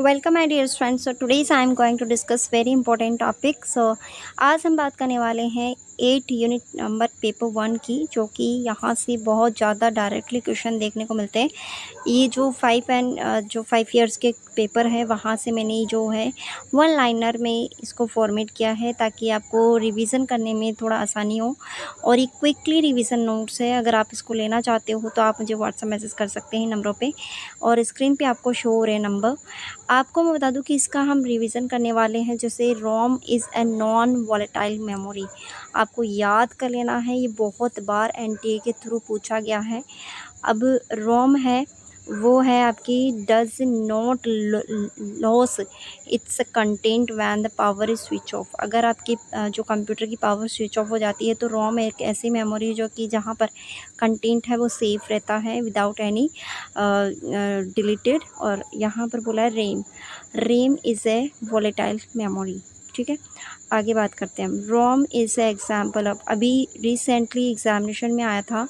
Welcome my dear friends. So today's I am going to discuss very important topic. आज हम बात करने वाले हैं 8 यूनिट नंबर पेपर 1 की, जो कि यहाँ से बहुत ज़्यादा डायरेक्टली क्वेश्चन देखने को मिलते हैं। ये जो 5 ईयर्स के पेपर है, वहाँ से मैंने जो है वन लाइनर में इसको फॉर्मेट किया है ताकि आपको रिवीजन करने में थोड़ा आसानी हो। और ये क्विकली रिवीजन नोट्स है। अगर आप इसको लेना चाहते हो तो आप मुझे व्हाट्सएप मैसेज कर सकते हैं नंबरों पे, और स्क्रीन पे आपको शो हो रहे नंबर। आपको मैं बता दूं कि इसका हम रिवीजन करने वाले हैं। जैसे ROM is a non volatile memory, आपको याद कर लेना है। ये बहुत बार एनटीए के थ्रू पूछा गया है। अब रोम है वो है आपकी does not loss it's content when the power is switch off. अगर आपकी जो कंप्यूटर की पावर स्विच ऑफ हो जाती है तो रोम एक ऐसी मेमोरी जो कि जहाँ पर कंटेंट है वो सेफ रहता है विदाउट एनी डिलीटेड। और यहाँ पर बोला है RAM, RAM is a volatile memory. ठीक है, आगे बात करते हैं हम। ROM is a example of, अभी रिसेंटली एग्जामिनेशन में आया था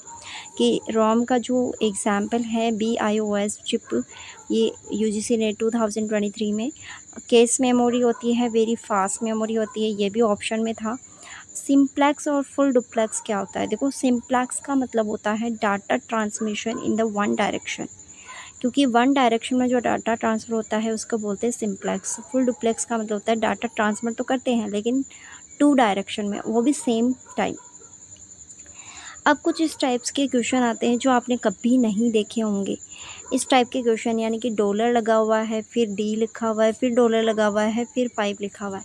कि रोम का जो एग्जाम्पल है BIOS चिप, ये UGC ने 2023 में केस मेमोरी होती है, वेरी फास्ट मेमोरी होती है, ये भी ऑप्शन में था। सिंप्लेक्स और फुल डुप्लेक्स क्या होता है? देखो, सिंप्लेक्स का मतलब होता है data transmission in the one direction, क्योंकि वन डायरेक्शन में जो डाटा ट्रांसफ़र होता है उसको बोलते हैं सिंप्लेक्स। फुल डुप्लेक्स का मतलब होता है डाटा ट्रांसफ़र तो करते हैं लेकिन 2 डायरेक्शन में, वो भी सेम टाइम। अब कुछ इस टाइप्स के क्वेश्चन आते हैं जो आपने कभी नहीं देखे होंगे। इस टाइप के क्वेश्चन, यानी कि डॉलर लगा हुआ है, फिर डी लिखा हुआ है, फिर डॉलर लगा हुआ है, फिर 5 लिखा हुआ है।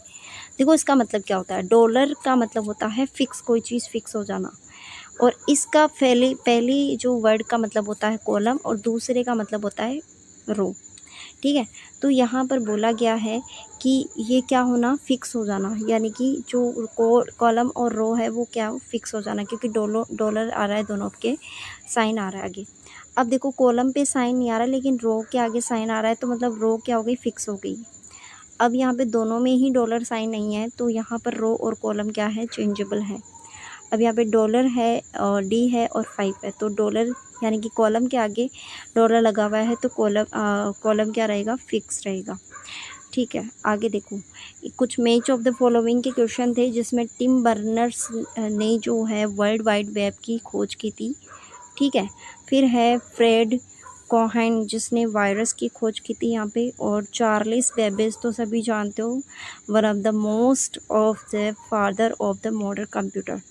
देखो इसका मतलब क्या होता है। डॉलर का मतलब होता है फिक्स, कोई चीज़ फिक्स हो जाना। और इसका पहली जो वर्ड का मतलब होता है कॉलम, और दूसरे का मतलब होता है रो। ठीक है, तो यहाँ पर बोला गया है कि ये क्या होना, फिक्स हो जाना, यानी कि जो कॉलम और रो है वो क्या फिक्स हो जाना, क्योंकि डॉलर आ रहा है, दोनों के साइन आ रहा है आगे। अब देखो कॉलम पे साइन नहीं आ रहा लेकिन रो के आगे साइन आ रहा है, तो मतलब रो क्या हो गई, फिक्स हो गई। अब यहाँ पे दोनों में ही डॉलर साइन नहीं है, तो यहाँ पर रो और कॉलम क्या है, चेंजेबल है। अब यहाँ पे डॉलर है और डी है और 5 है, तो डॉलर यानी कि कॉलम के आगे डॉलर लगा हुआ है, तो कॉलम क्या रहेगा, फिक्स रहेगा। ठीक है, आगे देखो, कुछ मैच ऑफ द फॉलोइंग के क्वेश्चन थे जिसमें टिम बर्नर्स ने जो है वर्ल्ड वाइड वेब की खोज की थी। ठीक है, फिर है फ्रेड कोहेन जिसने वायरस की खोज की थी यहाँ पे, और चार्ल्स बेबेज तो सभी जानते हो, one of the most of the father of the modern computer.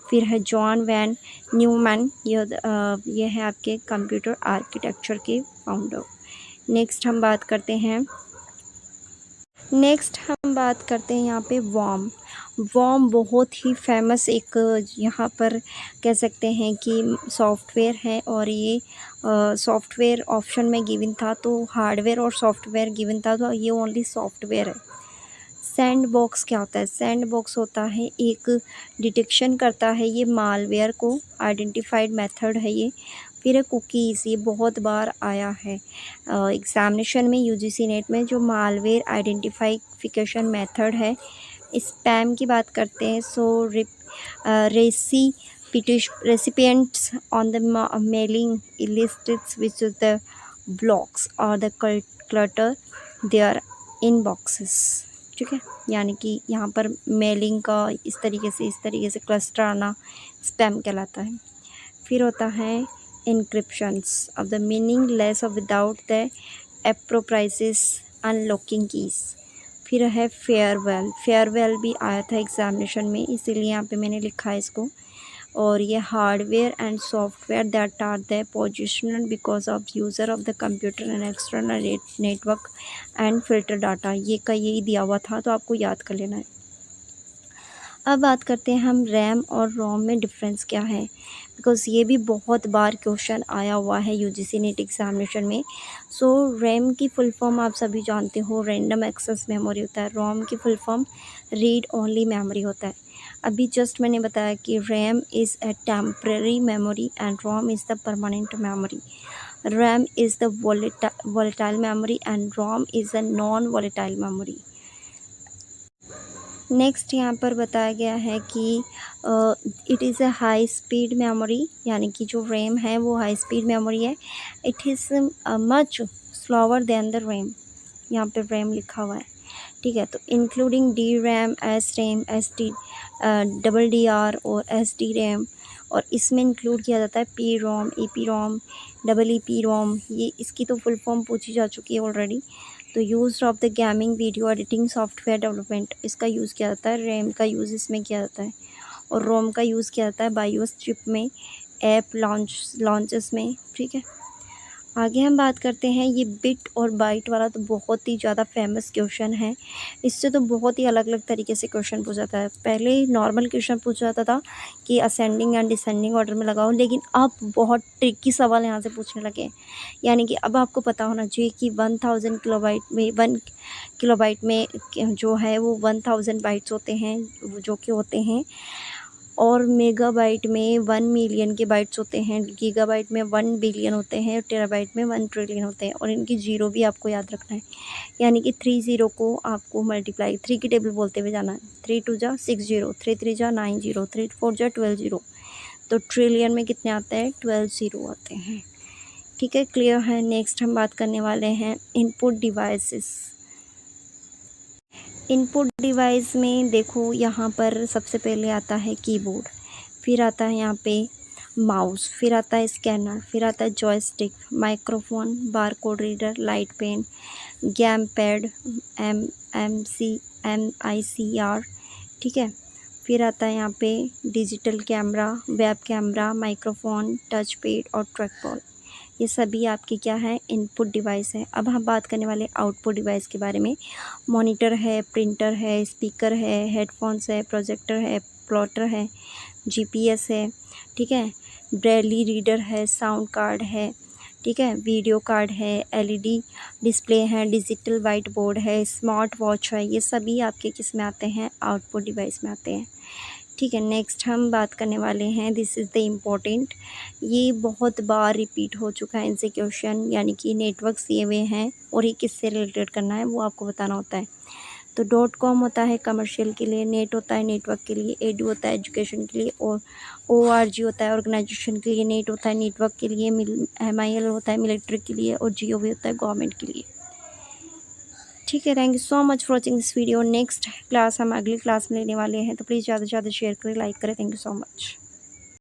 फिर है जॉन वैन न्यूमैन, ये है आपके कंप्यूटर आर्किटेक्चर के फाउंडर। नेक्स्ट हम बात करते हैं यहाँ पे वॉर्म। वॉर्म बहुत ही फेमस एक यहाँ पर कह सकते हैं कि सॉफ्टवेयर है, और ये सॉफ्टवेयर ऑप्शन में गिवन था, तो हार्डवेयर और सॉफ्टवेयर गिवन था, तो ये ओनली सॉफ्टवेयर है। सैंड बॉक्स क्या होता है? सैंड बॉक्स होता है एक डिटेक्शन करता है ये मालवेयर को, आइडेंटिफाइड मेथड है ये। फिर है कुकीज़, ये बहुत बार आया है एग्जामिनेशन में UGC नेट में, जो मालवेयर आइडेंटिफिकेशन मेथड है। स्पैम की बात करते हैं, सो recipients on the mailing lists which is the blocks or the clutter their inboxes। ठीक है, यानी कि यहाँ पर मेलिंग का इस तरीके से क्लस्टर आना स्पैम कहलाता है। फिर होता है encryptions of the meaning less of without the appropriate unlocking keys. फिर है फेयरवेल, फेयरवेल भी आया था एग्जामिनेशन में, इसीलिए यहाँ पे मैंने लिखा है इसको। और ये hardware and software that are the positional because of user of the computer and external network and filter data, ये का यही दिया हुआ था, तो आपको याद कर लेना है। अब बात करते हैं हम रैम और रोम में डिफरेंस क्या है, बिकॉज़ ये भी बहुत बार क्वेश्चन आया हुआ है UGC नेट एग्जामिनेशन में। सो रैम की फुल फॉर्म आप सभी जानते हो, रैंडम एक्सेस मेमोरी होता है। रोम की full form read only memory होता है। अभी जस्ट मैंने बताया कि RAM is a temporary memory and ROM is the permanent memory. RAM is the volatile memory and ROM is a non volatile memory। Next यहाँ पर बताया गया है कि it is a high speed memory, यानी कि जो रैम है वो हाई स्पीड मेमोरी है। It is much slower than the RAM, यहाँ पे रैम लिखा हुआ है, ठीक है। तो including D RAM, S RAM, S D double D R और एस डी रैम, और इसमें इंक्लूड किया जाता है P ROM, E P ROM, double E P ROM. ये इसकी तो फुल फॉर्म पूछी जा चुकी है ऑलरेडी। तो use of the gaming video editing software development, इसका यूज़ किया जाता है। रैम का यूज़ इसमें किया जाता है, और रोम का यूज़ किया जाता है बायोस चिप में, ऐप लॉन्चेस में, ठीक है। आगे हम बात करते हैं, ये बिट और बाइट वाला तो बहुत ही ज़्यादा फेमस क्वेश्चन है। इससे तो बहुत ही अलग अलग तरीके से क्वेश्चन पूछा जाता है। पहले नॉर्मल क्वेश्चन पूछा जाता था कि असेंडिंग एंड डिसेंडिंग ऑर्डर में लगाओ, लेकिन अब बहुत ट्रिकी सवाल यहाँ से पूछने लगे हैं। यानी कि अब आपको पता होना चाहिए कि 1000 किलोबाइट में 1 किलोबाइट में जो है वो 1000 बाइट्स होते हैं, जो कि होते हैं, और मेगाबाइट में 1 मिलियन के बाइट्स होते हैं, गीगाबाइट में 1 बिलियन होते हैं, और टेराबाइट में 1 ट्रिलियन होते हैं। और इनकी ज़ीरो भी आपको याद रखना है, यानी कि 3 ज़ीरो को आपको मल्टीप्लाई 3 की टेबल बोलते हुए जाना है। 3 2 जा 6 ज़ीरो, 3 3 जा 9 ज़ीरो, 3 4 जा 12 ज़ीरो। तो ट्रिलियन में कितने आते हैं? 12 ज़ीरो आते हैं, ठीक है। क्लियर है। नेक्स्ट हम बात करने वाले हैं इनपुट डिवाइसेस। इनपुट डिवाइस में देखो, यहाँ पर सबसे पहले आता है कीबोर्ड, फिर आता है यहाँ पे माउस, फिर आता है स्कैनर, फिर आता है joystick, microphone, barcode reader, light pen, game pad, MICR, ठीक है। फिर आता है यहाँ पे digital camera, web camera, microphone, touch pad और ट्रैक बॉल। ये सभी आपके क्या है? इनपुट डिवाइस है। अब हम बात करने वाले आउटपुट डिवाइस के बारे में। मॉनिटर है, प्रिंटर है, स्पीकर है, हेडफोन्स है, प्रोजेक्टर है, प्लॉटर है, GPS है, ठीक है, ब्रेली रीडर है, साउंड कार्ड है, ठीक है, वीडियो कार्ड है, LED डिस्प्ले है, डिजिटल वाइट बोर्ड है, स्मार्ट वॉच है। ये सभी आपके किस में आते हैं? आउटपुट डिवाइस में आते हैं, ठीक है। नेक्स्ट हम बात करने वाले हैं, दिस इज़ द इम्पोर्टेंट, ये बहुत बार रिपीट हो चुका है इनसे क्वेश्चन, यानी कि नेटवर्क दिए हुए हैं और ये किससे रिलेटेड करना है वो आपको बताना होता है। तो .com होता है कमर्शियल के लिए, नेट होता है नेटवर्क के लिए, एडू होता है एजुकेशन के लिए, और ORG होता है ऑर्गेनाइजेशन के लिए, नेट होता है नेटवर्क के लिए, MIL होता है मिलिट्री के लिए, और GOV होता है गवर्नमेंट के लिए, ठीक है। Thank you so much for watching this video. Next class हम अगली क्लास में लेने वाले हैं, तो प्लीज़ ज़्यादा से ज़्यादा शेयर करें, लाइक करें। Thank you so much.